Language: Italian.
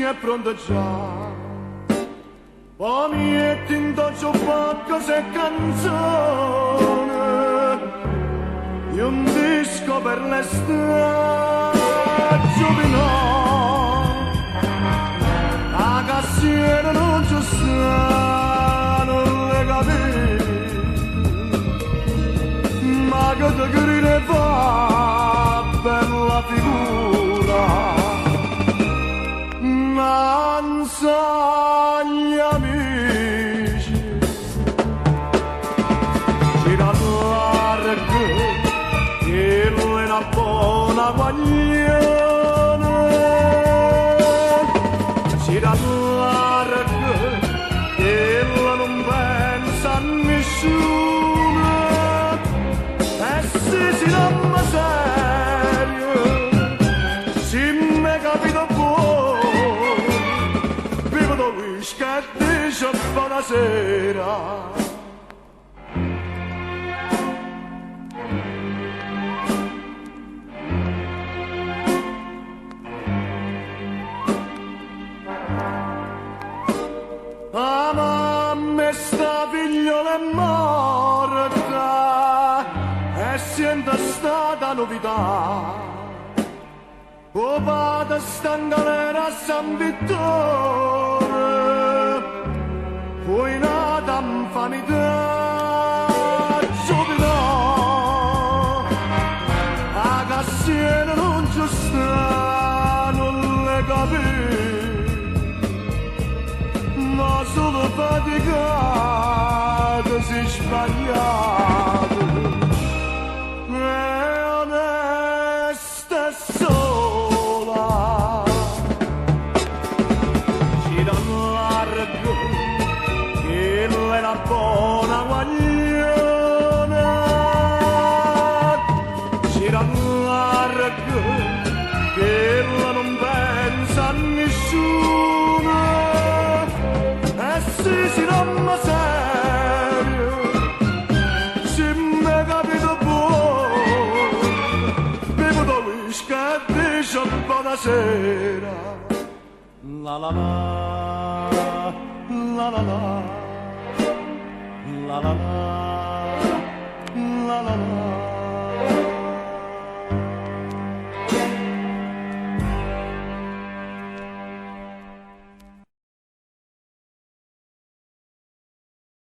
whisky è pronto già. Poi mi metti in doccio poco se canzone, e un disco per l'estate giovinò. La cassiera non ci sta, non le capisci, ma che te grida fa bella figura. Non so gli amici, gira largo, che lui è una buona guaglione. Gira largo, che lui non pensa a nessuno, e se si chiama serio, si mi capita buono. Che dice buonasera. La mamma sta figliola è morta e siente stata novità. O vada sta in galera a San Vittore, poi nata infamità, subito la cassiera non ci sta, non le capisci, ma solo faticata si sbagliata. Una buona guagliona, gira largo, che ella non pensa a nessuno, e se si chiama serio, se mi capita buono, bevo da whisky e dice buonasera. La la la, la la la. La la la, la la la.